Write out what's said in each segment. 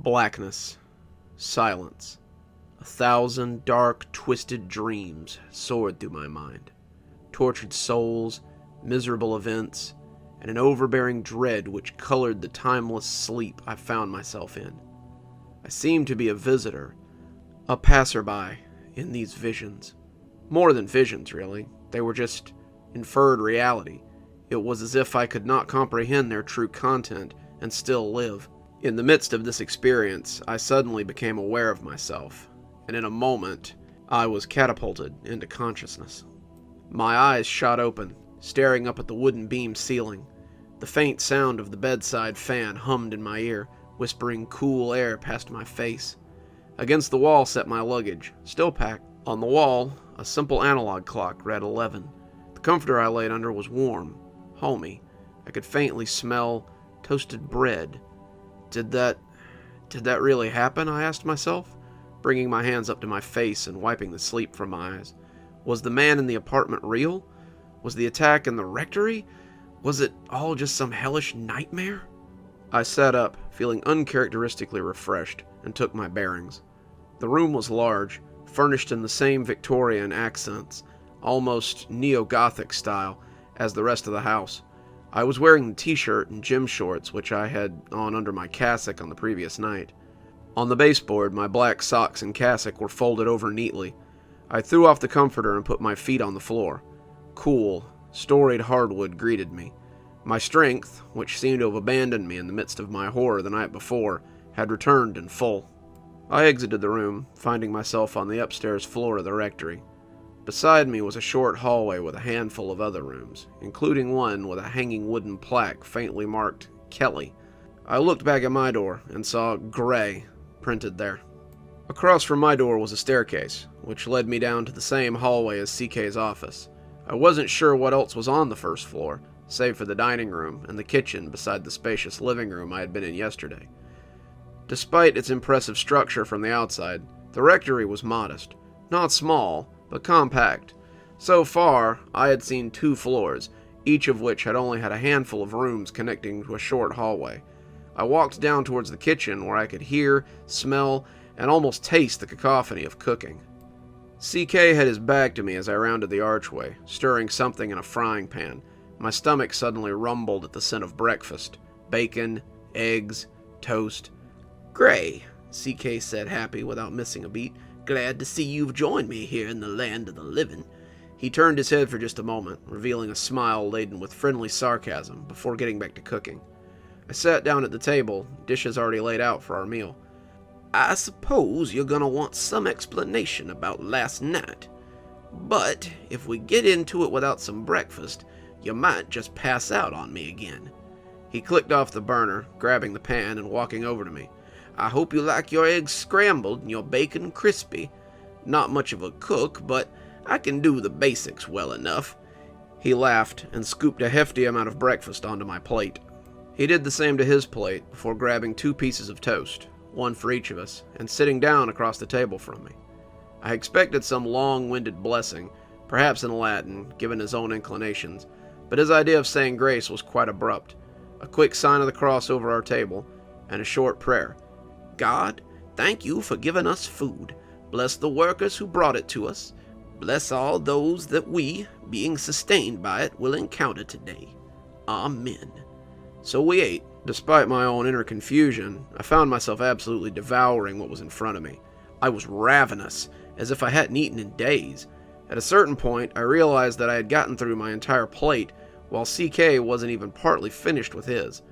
Blackness. Silence. 1,000 dark, twisted dreams soared through my mind. Tortured souls, miserable events, and an overbearing dread which colored the timeless sleep I found myself in. I seemed to be a visitor, a passerby in these visions. More than visions, really. They were just inferred reality. It was as if I could not comprehend their true content and still live. In the midst of this experience, I suddenly became aware of myself, and in a moment, I was catapulted into consciousness. My eyes shot open, staring up at the wooden beam ceiling. The faint sound of the bedside fan hummed in my ear, whispering cool air past my face. Against the wall sat my luggage, still packed. On the wall, a simple analog clock read 11. The comforter I laid under was warm, homey. I could faintly smell toasted bread. Did that really happen? I asked myself, bringing my hands up to my face and wiping the sleep from my eyes. Was the man in the apartment real? Was the attack in the rectory? Was it all just some hellish nightmare? I sat up, feeling uncharacteristically refreshed, and took my bearings. The room was large, furnished in the same Victorian accents, almost neo-Gothic style, as the rest of the house. I was wearing the t-shirt and gym shorts which I had on under my cassock on the previous night. On the baseboard, my black socks and cassock were folded over neatly. I threw off the comforter and put my feet on the floor. Cool, storied hardwood greeted me. My strength, which seemed to have abandoned me in the midst of my horror the night before, had returned in full. I exited the room, finding myself on the upstairs floor of the rectory. Beside me was a short hallway with a handful of other rooms, including one with a hanging wooden plaque faintly marked Kelly. I looked back at my door and saw Gray printed there. Across from my door was a staircase, which led me down to the same hallway as CK's office. I wasn't sure what else was on the first floor, save for the dining room and the kitchen beside the spacious living room I had been in yesterday. Despite its impressive structure from the outside, the rectory was modest, not small, but compact. So far, I had seen 2 floors, each of which had only had a handful of rooms connecting to a short hallway. I walked down towards the kitchen where I could hear, smell, and almost taste the cacophony of cooking. CK had his back to me as I rounded the archway, stirring something in a frying pan. My stomach suddenly rumbled at the scent of breakfast. Bacon, eggs, toast. "Gray," CK said, happy without missing a beat. "Glad to see you've joined me here in the land of the living." He turned his head for just a moment, revealing a smile laden with friendly sarcasm before getting back to cooking. I sat down at the table, dishes already laid out for our meal. "I suppose you're gonna want some explanation about last night. But if we get into it without some breakfast, you might just pass out on me again." He clicked off the burner, grabbing the pan and walking over to me. "I hope you like your eggs scrambled and your bacon crispy. Not much of a cook, but I can do the basics well enough." He laughed and scooped a hefty amount of breakfast onto my plate. He did the same to his plate before grabbing 2 pieces of toast, one for each of us, and sitting down across the table from me. I expected some long-winded blessing, perhaps in Latin, given his own inclinations, but his idea of saying grace was quite abrupt. A quick sign of the cross over our table, and a short prayer. "God, thank you for giving us food. Bless the workers who brought it to us. Bless all those that we, being sustained by it, will encounter today. Amen." So we ate. Despite my own inner confusion, I found myself absolutely devouring what was in front of me. I was ravenous, as if I hadn't eaten in days. At a certain point, I realized that I had gotten through my entire plate, while CK wasn't even partly finished with his.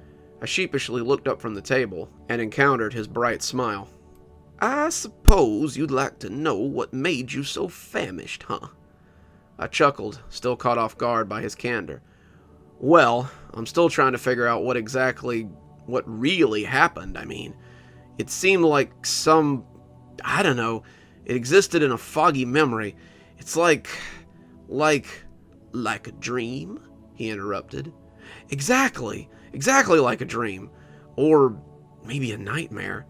I sheepishly looked up from the table and encountered his bright smile. "I suppose you'd like to know what made you so famished, huh?" I chuckled, still caught off guard by his candor. "Well, I'm still trying to figure out what really happened. I mean, it seemed like I don't know, it existed in a foggy memory. It's like a dream?" he interrupted. Exactly like a dream. Or maybe a nightmare.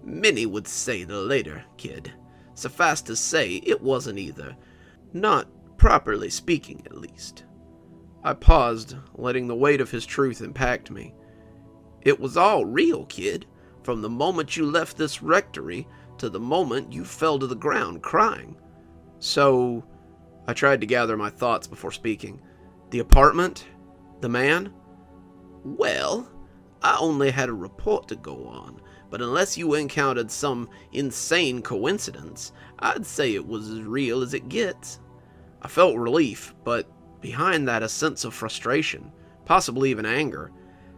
"Many would say the later, kid. Suffice to say, it wasn't either. Not properly speaking, at least." I paused, letting the weight of his truth impact me. "It was all real, kid. from the moment you left this rectory to the moment you fell to the ground crying. So, I tried to gather my thoughts before speaking. The apartment? The man? Well, I only had a report to go on, but unless you encountered some insane coincidence, I'd say it was as real as it gets. I felt relief, but behind that a sense of frustration, possibly even anger.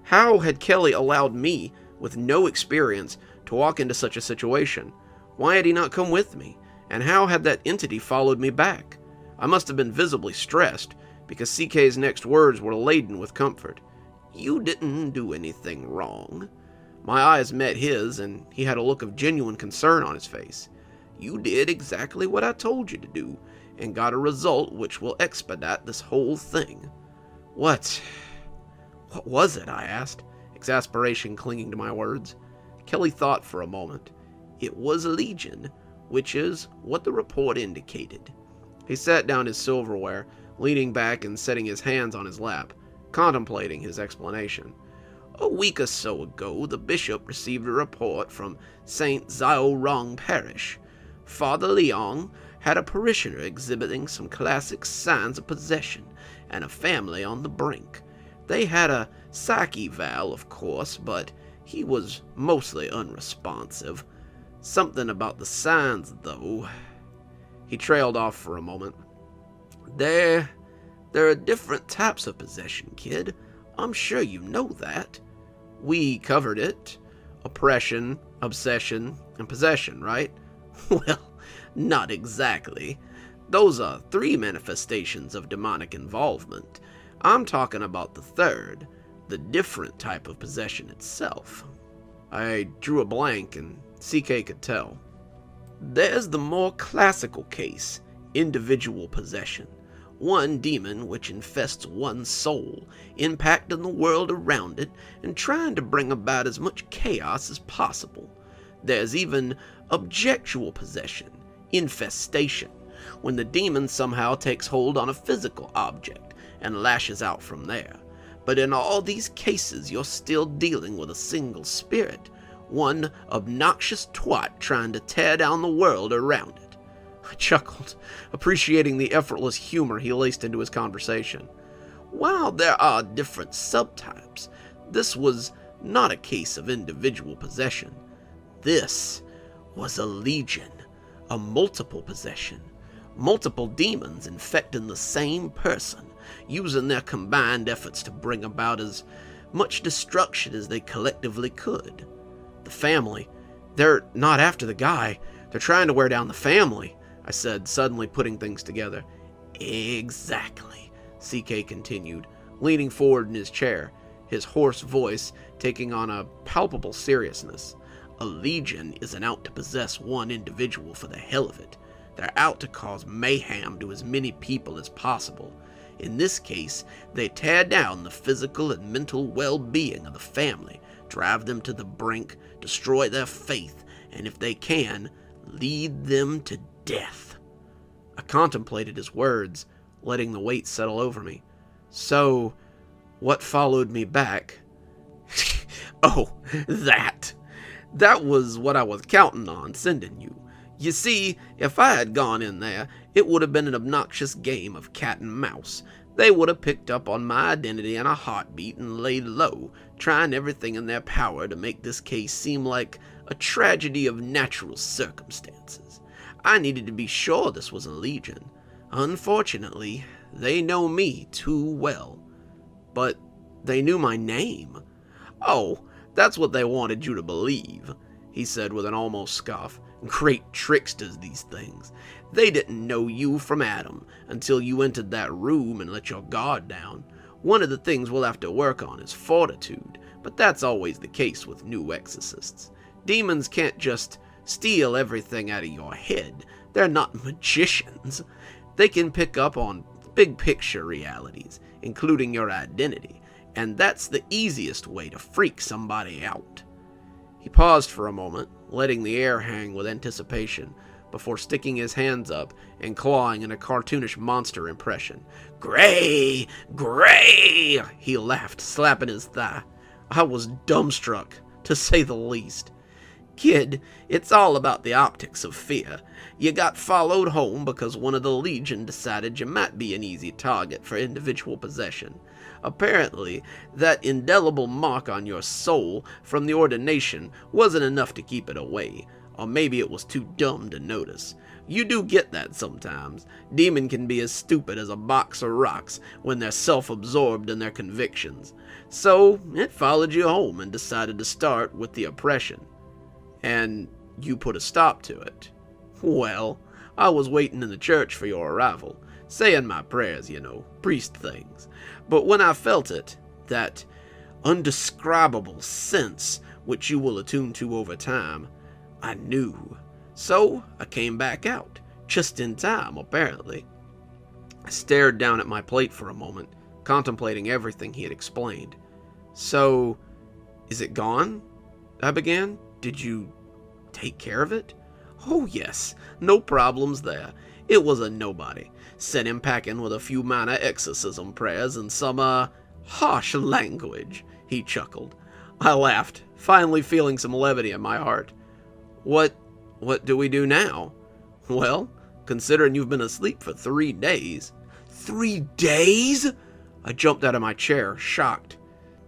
How had Kelly allowed me, with no experience, to walk into such a situation? Why had he not come with me? And how had that entity followed me back? I must have been visibly stressed, because CK's next words were laden with comfort. You didn't do anything wrong. My eyes met his, and he had a look of genuine concern on his face. You did exactly what I told you to do, and got a result which will expedite this whole thing. What was it? I asked, exasperation clinging to my words. Kelly thought for a moment. It was Legion, which is what the report indicated. He set down his silverware, leaning back and setting his hands on his lap, contemplating his explanation. A week or so ago, the bishop received a report from St. Xiaorong Parish. Father Liang had a parishioner exhibiting some classic signs of possession, and a family on the brink. They had a psych eval, of course, but he was mostly unresponsive. Something about the signs, though. He trailed off for a moment. There are different types of possession, kid. I'm sure you know that. We covered it. Oppression, obsession, and possession, right? Well, not exactly. Those are 3 manifestations of demonic involvement. I'm talking about the third, the different type of possession itself. I drew a blank, and CK could tell. There's the more classical case, individual possession. One demon which infests one's soul, impacting the world around it and trying to bring about as much chaos as possible. There's even objectual possession, infestation, when the demon somehow takes hold on a physical object and lashes out from there. But in all these cases, you're still dealing with a single spirit, one obnoxious twat trying to tear down the world around it. I chuckled, appreciating the effortless humor he laced into his conversation. While there are different subtypes, this was not a case of individual possession. This was a legion, a multiple possession. Multiple demons infecting the same person, using their combined efforts to bring about as much destruction as they collectively could. The family. They're not after the guy. They're trying to wear down the family, I said, suddenly putting things together. Exactly, CK continued, leaning forward in his chair, his hoarse voice taking on a palpable seriousness. A legion isn't out to possess one individual for the hell of it. They're out to cause mayhem to as many people as possible. In this case, they tear down the physical and mental well-being of the family, drive them to the brink, destroy their faith, and if they can, lead them to death. I contemplated his words, letting the weight settle over me. So, what followed me back? Oh, that was what I was counting on sending you. You see, if I had gone in there, it would have been an obnoxious game of cat and mouse. They would have picked up on my identity in a heartbeat and laid low, trying everything in their power to make this case seem like a tragedy of natural circumstances. I needed to be sure this was a legion. Unfortunately, they know me too well. But they knew my name. Oh, that's what they wanted you to believe, he said with an almost scoff. Great tricksters, these things. They didn't know you from Adam until you entered that room and let your guard down. One of the things we'll have to work on is fortitude, but that's always the case with new exorcists. Demons can't just steal everything out of your head. They're not magicians. They can pick up on big picture realities, including your identity, and that's the easiest way to freak somebody out. He paused for a moment, letting the air hang with anticipation, before sticking his hands up and clawing in a cartoonish monster impression. "Gray! Gray!" he laughed, slapping his thigh. I was dumbstruck, to say the least. Kid, it's all about the optics of fear. You got followed home because one of the Legion decided you might be an easy target for individual possession. Apparently, that indelible mark on your soul from the ordination wasn't enough to keep it away, or maybe it was too dumb to notice. You do get that sometimes. Demon can be as stupid as a box of rocks when they're self-absorbed in their convictions. So, it followed you home and decided to start with the oppression. And you put a stop to it. Well, I was waiting in the church for your arrival, saying my prayers, priest things. But when I felt it, that undescribable sense which you will attune to over time, I knew. So I came back out, just in time, apparently. I stared down at my plate for a moment, contemplating everything he had explained. So, is it gone? I began. Did you take care of it? Oh yes, no problems there. It was a nobody. Sent him packing with a few minor exorcism prayers and some, harsh language, he chuckled. I laughed, finally feeling some levity in my heart. What do we do now? Well, considering you've been asleep for 3 days. 3 days? I jumped out of my chair, shocked.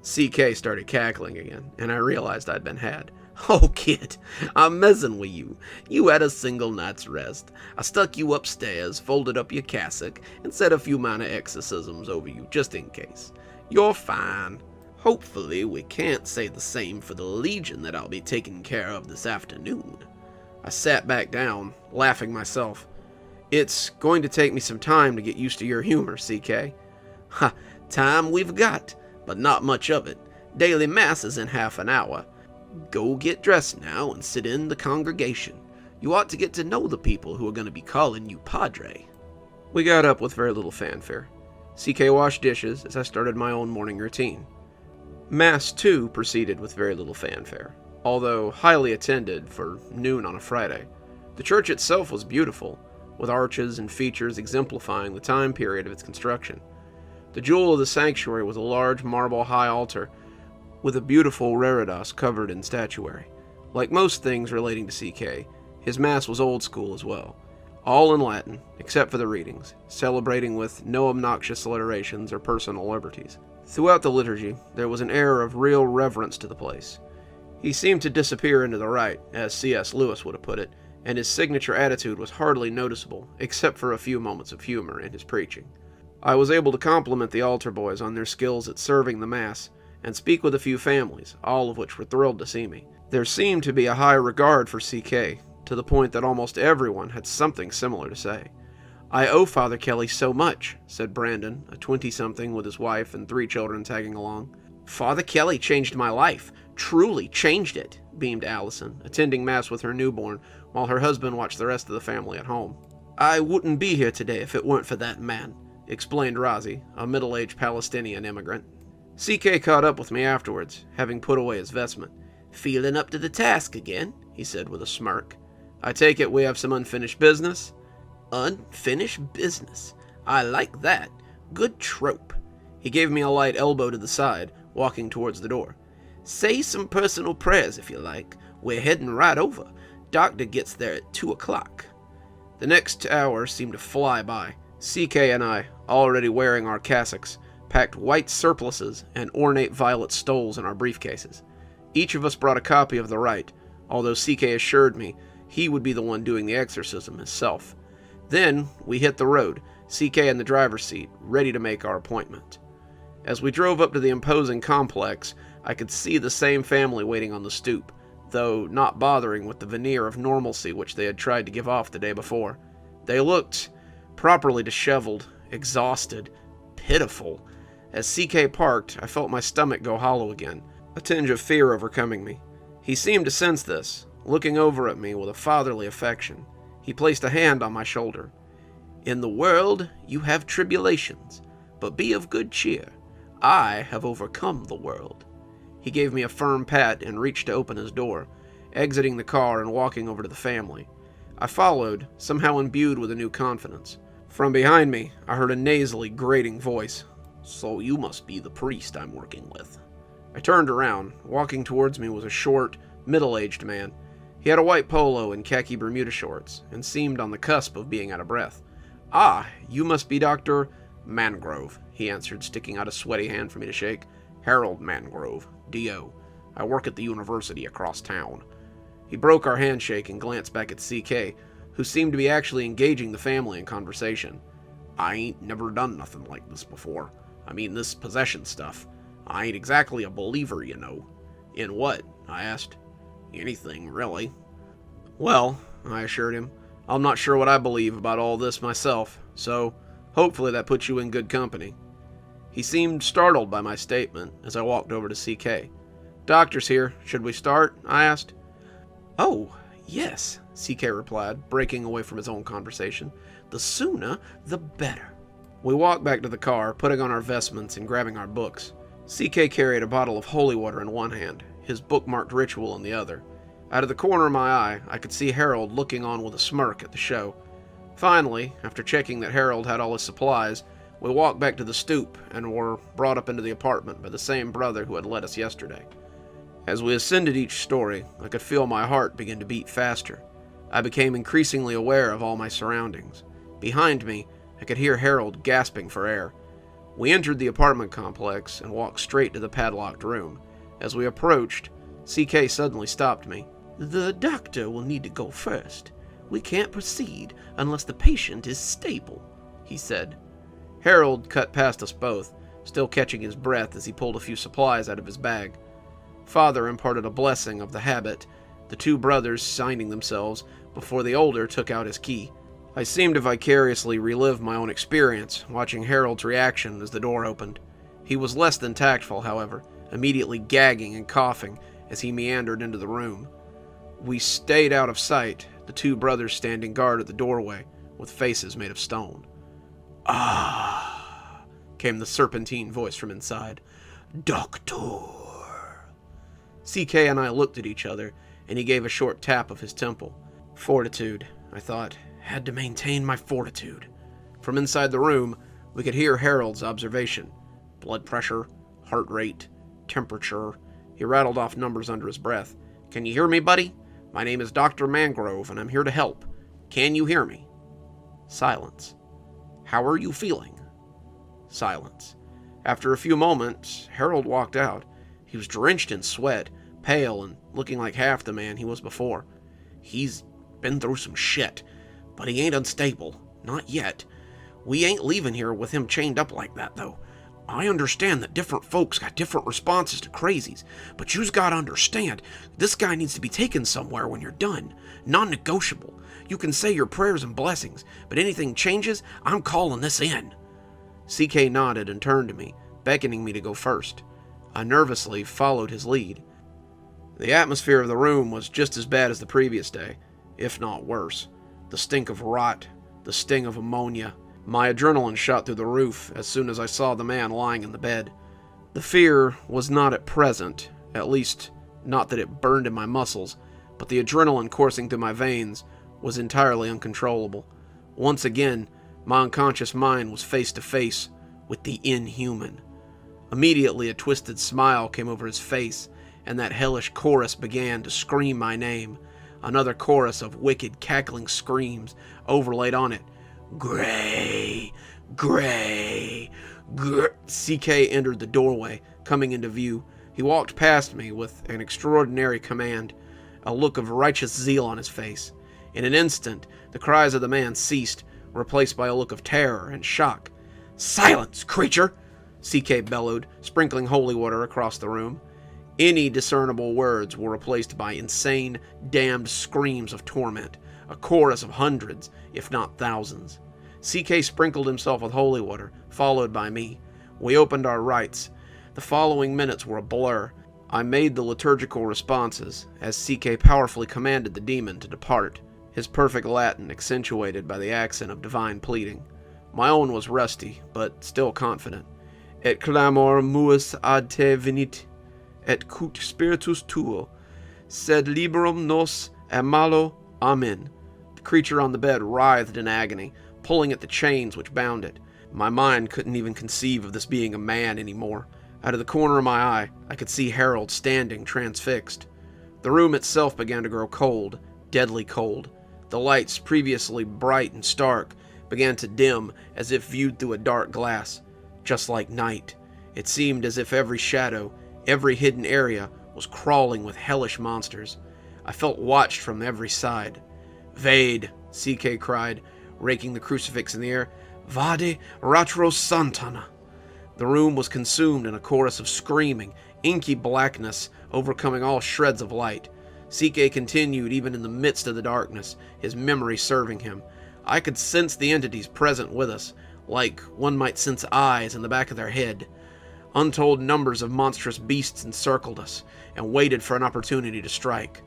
CK started cackling again, and I realized I'd been had. Oh, kid, I'm messing with you. You had a single night's rest. I stuck you upstairs, folded up your cassock, and said a few minor exorcisms over you, just in case. You're fine. Hopefully, we can't say the same for the Legion that I'll be taking care of this afternoon. I sat back down, laughing myself. It's going to take me some time to get used to your humor, CK. Ha, time we've got, but not much of it. Daily Mass is in half an hour. Go get dressed now and sit in the congregation. You ought to get to know the people who are going to be calling you Padre. We got up with very little fanfare. CK washed dishes as I started my own morning routine. Mass, too, proceeded with very little fanfare, although highly attended for noon on a Friday. The church itself was beautiful, with arches and features exemplifying the time period of its construction. The jewel of the sanctuary was a large marble high altar with a beautiful reredos covered in statuary. Like most things relating to CK, his Mass was old school as well, all in Latin, except for the readings, celebrating with no obnoxious alliterations or personal liberties. Throughout the liturgy, there was an air of real reverence to the place. He seemed to disappear into the rite, as C.S. Lewis would have put it, and his signature attitude was hardly noticeable, except for a few moments of humor in his preaching. I was able to compliment the altar boys on their skills at serving the Mass, and speak with a few families, all of which were thrilled to see me. There seemed to be a high regard for CK, to the point that almost everyone had something similar to say. I owe Father Kelly so much, said Brandon, a 20-something with his wife and 3 children tagging along. Father Kelly changed my life, truly changed it, beamed Allison, attending Mass with her newborn, while her husband watched the rest of the family at home. I wouldn't be here today if it weren't for that man, explained Razi, a middle-aged Palestinian immigrant. CK caught up with me afterwards, having put away his vestment. Feeling up to the task again, he said with a smirk. I take it we have some unfinished business? Unfinished business. I like that. Good trope. He gave me a light elbow to the side, walking towards the door. Say some personal prayers if you like. We're heading right over. Doctor gets there at 2 o'clock. The next hour seemed to fly by. CK and I, already wearing our cassocks, packed white surplices and ornate violet stoles in our briefcases. Each of us brought a copy of the rite, although CK assured me he would be the one doing the exorcism himself. Then we hit the road, CK in the driver's seat, ready to make our appointment. As we drove up to the imposing complex, I could see the same family waiting on the stoop, though not bothering with the veneer of normalcy which they had tried to give off the day before. They looked properly disheveled, exhausted, pitiful. As CK parked, I felt my stomach go hollow again, a tinge of fear overcoming me. He seemed to sense this, looking over at me with a fatherly affection. He placed a hand on my shoulder. In the world you have tribulations, but be of good cheer. I have overcome the world. He gave me a firm pat and reached to open his door, exiting the car and walking over to the family. I followed, somehow imbued with a new confidence. From behind me, I heard a nasally, grating voice. So you must be the priest I'm working with. I turned around. Walking towards me was a short, middle-aged man. He had a white polo and khaki Bermuda shorts, and seemed on the cusp of being out of breath. "Ah, you must be Dr. Mangrove," he answered, sticking out a sweaty hand for me to shake. "Harold Mangrove, D.O. I work at the university across town." He broke our handshake and glanced back at CK, who seemed to be actually engaging the family in conversation. "I ain't never done nothing like this before. I mean, this possession stuff. I ain't exactly a believer, you know." "In what?" I asked. "Anything, really." "Well," I assured him, "I'm not sure what I believe about all this myself, so hopefully that puts you in good company." He seemed startled by my statement as I walked over to CK. "Doctor's here. Should we start?" I asked. "Oh, yes," CK replied, breaking away from his own conversation. "The sooner, the better." We walked back to the car, putting on our vestments and grabbing our books. CK carried a bottle of holy water in one hand, his bookmarked ritual in the other. Out of the corner of my eye, I could see Harold looking on with a smirk at the show. Finally, after checking that Harold had all his supplies, we walked back to the stoop and were brought up into the apartment by the same brother who had led us yesterday. As we ascended each story, I could feel my heart begin to beat faster. I became increasingly aware of all my surroundings. Behind me, I could hear Harold gasping for air. We entered the apartment complex and walked straight to the padlocked room. As we approached, CK suddenly stopped me. "The doctor will need to go first. We can't proceed unless the patient is stable," he said. Harold cut past us both, still catching his breath as he pulled a few supplies out of his bag. Father imparted a blessing of the habit, the two brothers signing themselves before the older took out his key. I seemed to vicariously relive my own experience, watching Harold's reaction as the door opened. He was less than tactful, however, immediately gagging and coughing as he meandered into the room. We stayed out of sight, the two brothers standing guard at the doorway, with faces made of stone. "Ah," came the serpentine voice from inside. "Doctor." CK and I looked at each other, and he gave a short tap of his temple. Fortitude, I thought. Had to maintain my fortitude. From inside the room, we could hear Harold's observation. Blood pressure, heart rate, temperature. He rattled off numbers under his breath. "Can you hear me, buddy? My name is Dr. Mangrove, and I'm here to help. Can you hear me?" Silence. "How are you feeling?" Silence. After a few moments, Harold walked out. He was drenched in sweat, pale, and looking like half the man he was before. "He's been through some shit, but he ain't unstable. Not yet. We ain't leaving here with him chained up like that, though. I understand that different folks got different responses to crazies, but you's gotta understand, this guy needs to be taken somewhere when you're done. Non-negotiable. You can say your prayers and blessings, but anything changes, I'm calling this in." CK nodded and turned to me, beckoning me to go first. I nervously followed his lead. The atmosphere of the room was just as bad as the previous day, if not worse. The stink of rot, the sting of ammonia. My adrenaline shot through the roof as soon as I saw the man lying in the bed. The fear was not at present, at least not that it burned in my muscles, but the adrenaline coursing through my veins was entirely uncontrollable. Once again, my unconscious mind was face to face with the inhuman. Immediately a twisted smile came over his face, and that hellish chorus began to scream my name. Another chorus of wicked, cackling screams overlaid on it. "Gray! Gray! Gray!" CK entered the doorway, coming into view. He walked past me with an extraordinary command, a look of righteous zeal on his face. In an instant, the cries of the man ceased, replaced by a look of terror and shock. "Silence, creature!" CK bellowed, sprinkling holy water across the room. Any discernible words were replaced by insane, damned screams of torment, a chorus of hundreds, if not thousands. CK sprinkled himself with holy water, followed by me. We opened our rites. The following minutes were a blur. I made the liturgical responses, as CK powerfully commanded the demon to depart, his perfect Latin accentuated by the accent of divine pleading. My own was rusty, but still confident. Et clamor muus ad te venit, et cut spiritus tuo, sed liberum nos a malo, amen. The creature on the bed writhed in agony, pulling at the chains which bound it. My mind couldn't even conceive of this being a man anymore. Out of the corner of my eye, I could see Harold standing transfixed. The room itself began to grow cold, deadly cold. The lights, previously bright and stark, began to dim as if viewed through a dark glass. Just like night, it seemed as if every shadow, every hidden area was crawling with hellish monsters. I felt watched from every side. "Vade," CK cried, raking the crucifix in the air. "Vade Ratro Santana." The room was consumed in a chorus of screaming, inky blackness overcoming all shreds of light. CK continued even in the midst of the darkness, his memory serving him. I could sense the entities present with us, like one might sense eyes in the back of their head. Untold numbers of monstrous beasts encircled us and waited for an opportunity to strike.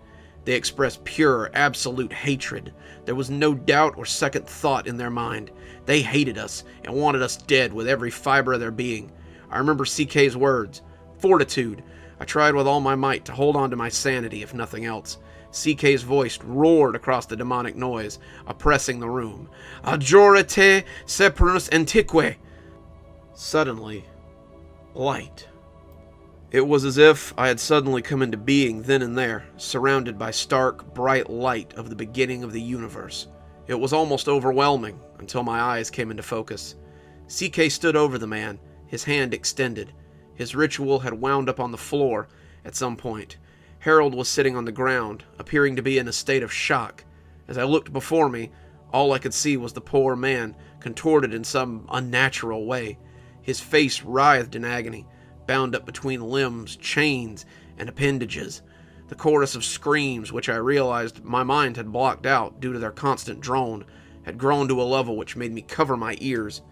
They expressed pure, absolute hatred. There was no doubt or second thought in their mind. They hated us and wanted us dead with every fiber of their being. I remember CK's words. Fortitude. I tried with all my might to hold on to my sanity, if nothing else. CK's voice roared across the demonic noise, oppressing the room. "Adjure te seprunus antique." Suddenly, light. It was as if I had suddenly come into being then and there, surrounded by stark, bright light of the beginning of the universe. It was almost overwhelming until my eyes came into focus. CK stood over the man, his hand extended. His ritual had wound up on the floor at some point. Harold was sitting on the ground, appearing to be in a state of shock. As I looked before me, all I could see was the poor man, contorted in some unnatural way. His face writhed in agony, bound up between limbs, chains, and appendages. The chorus of screams, which I realized my mind had blocked out due to their constant drone, had grown to a level which made me cover my ears.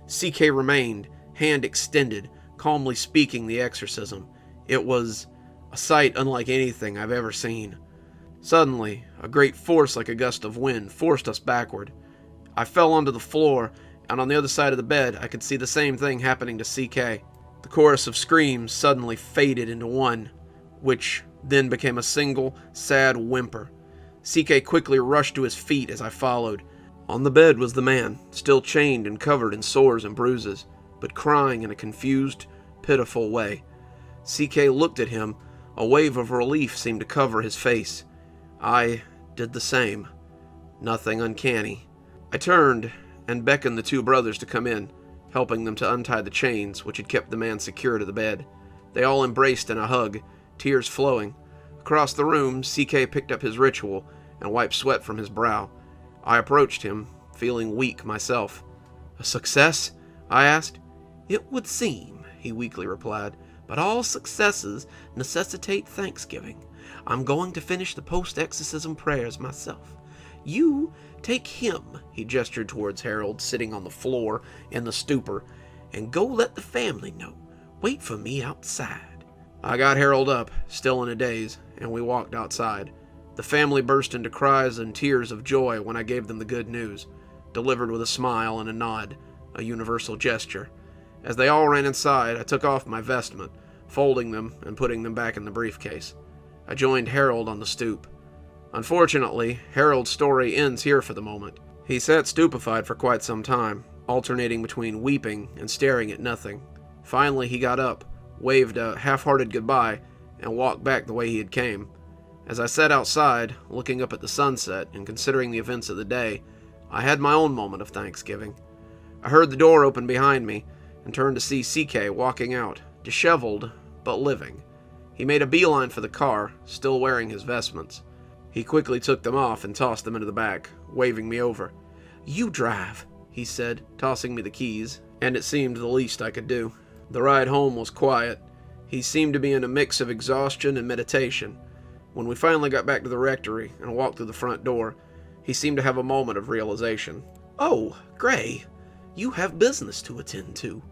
CK remained, hand extended, calmly speaking the exorcism. It was a sight unlike anything I've ever seen. Suddenly, a great force like a gust of wind forced us backward. I fell onto the floor, and on the other side of the bed I could see the same thing happening to CK. The chorus of screams suddenly faded into one, which then became a single, sad whimper. CK quickly rushed to his feet as I followed. On the bed was the man, still chained and covered in sores and bruises, but crying in a confused, pitiful way. CK looked at him. A wave of relief seemed to cover his face. I did the same. Nothing uncanny. I turned and beckoned the two brothers to come in, helping them to untie the chains which had kept the man secure to the bed. They all embraced in a hug, tears flowing. Across the room, CK picked up his ritual and wiped sweat from his brow. I approached him, feeling weak myself. "A success?" I asked. "It would seem," he weakly replied, "but all successes necessitate thanksgiving. I'm going to finish the post-exorcism prayers myself. You take him," he gestured towards Harold, sitting on the floor in the stupor, "and go let the family know. Wait for me outside." I got Harold up, still in a daze, and we walked outside. The family burst into cries and tears of joy when I gave them the good news, delivered with a smile and a nod, a universal gesture. As they all ran inside, I took off my vestment, folding them and putting them back in the briefcase. I joined Harold on the stoop. Unfortunately, Harold's story ends here for the moment. He sat stupefied for quite some time, alternating between weeping and staring at nothing. Finally, he got up, waved a half-hearted goodbye, and walked back the way he had came. As I sat outside, looking up at the sunset and considering the events of the day, I had my own moment of thanksgiving. I heard the door open behind me and turned to see CK walking out, disheveled but living. He made a beeline for the car, still wearing his vestments. He quickly took them off and tossed them into the back, waving me over. "You drive," he said, tossing me the keys, and it seemed the least I could do. The ride home was quiet. He seemed to be in a mix of exhaustion and meditation. When we finally got back to the rectory and walked through the front door, he seemed to have a moment of realization. "Oh, Gray, you have business to attend to."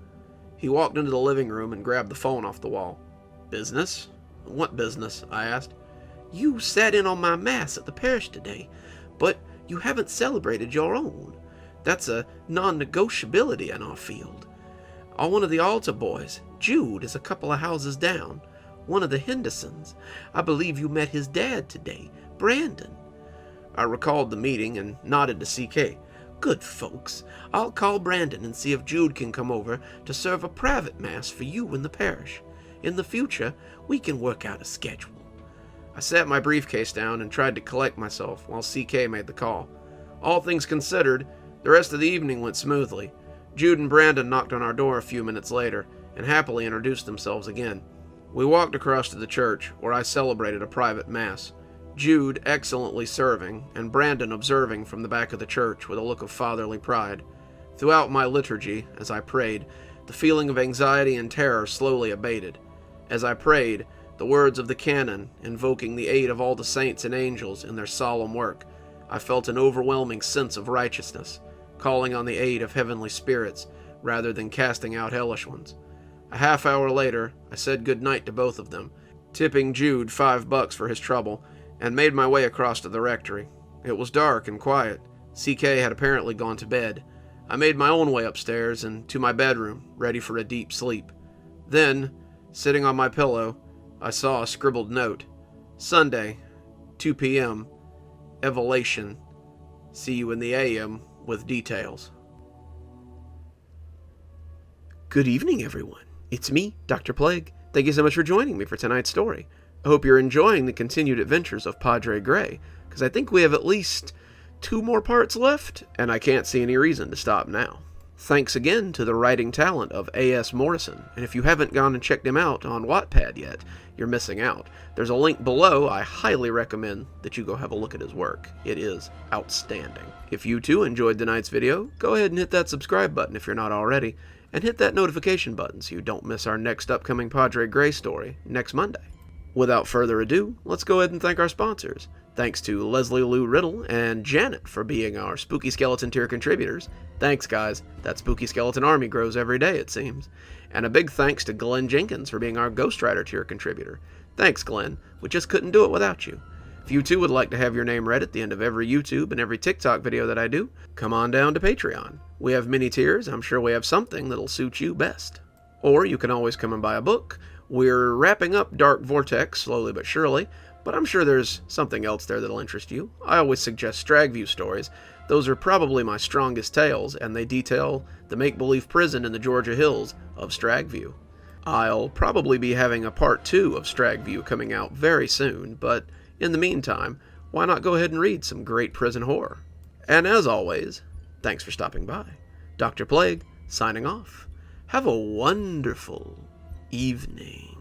He walked into the living room and grabbed the phone off the wall. "Business? What business?" I asked. "You sat in on my mass at the parish today, but you haven't celebrated your own. That's a non-negotiability in our field. One of the altar boys, Jude, is a couple of houses down. One of the Hendersons. I believe you met his dad today, Brandon." I recalled the meeting and nodded to CK. "Good folks. I'll call Brandon and see if Jude can come over to serve a private mass for you in the parish. In the future, we can work out a schedule." I set my briefcase down and tried to collect myself while CK made the call. All things considered, the rest of the evening went smoothly. Jude and Brandon knocked on our door a few minutes later and happily introduced themselves again. We walked across to the church, where I celebrated a private mass, Jude excellently serving, and Brandon observing from the back of the church with a look of fatherly pride. Throughout my liturgy, as I prayed, the feeling of anxiety and terror slowly abated. As I prayed, the words of the canon, invoking the aid of all the saints and angels in their solemn work, I felt an overwhelming sense of righteousness, calling on the aid of heavenly spirits, rather than casting out hellish ones. A half hour later, I said good night to both of them, tipping Jude $5 for his trouble, and made my way across to the rectory. It was dark and quiet. CK had apparently gone to bed. I made my own way upstairs and to my bedroom, ready for a deep sleep. Then, sitting on my pillow, I saw a scribbled note. Sunday, 2 p.m., Evolution. See you in the AM with details. Good evening, everyone. It's me, Dr. Plague. Thank you so much for joining me for tonight's story. I hope you're enjoying the continued adventures of PadreGrey, because I think we have at least 2 more parts left, and I can't see any reason to stop now. Thanks again to the writing talent of A.S. Morrison, and if you haven't gone and checked him out on Wattpad yet, you're missing out. There's a link below. I highly recommend that you go have a look at his work. It is outstanding. If you too enjoyed tonight's video, go ahead and hit that subscribe button if you're not already, and hit that notification button so you don't miss our next upcoming PadreGrey story next Monday. Without further ado, let's go ahead and thank our sponsors. Thanks to Leslie Lou Riddle and Janet for being our Spooky Skeleton tier contributors. Thanks, guys. That Spooky Skeleton army grows every day, it seems. And a big thanks to Glenn Jenkins for being our Ghost Rider tier contributor. Thanks, Glenn. We just couldn't do it without you. If you too would like to have your name read at the end of every YouTube and every TikTok video that I do, come on down to Patreon. We have many tiers. I'm sure we have something that'll suit you best. Or you can always come and buy a book. We're wrapping up Dark Vortex slowly but surely, but I'm sure there's something else there that'll interest you. I always suggest Stragview stories. Those are probably my strongest tales, and they detail the make-believe prison in the Georgia hills of Stragview. I'll probably be having a part 2 of Stragview coming out very soon, but in the meantime, why not go ahead and read some great prison horror? And as always, thanks for stopping by. Dr. Plague, signing off. Have a wonderful evening.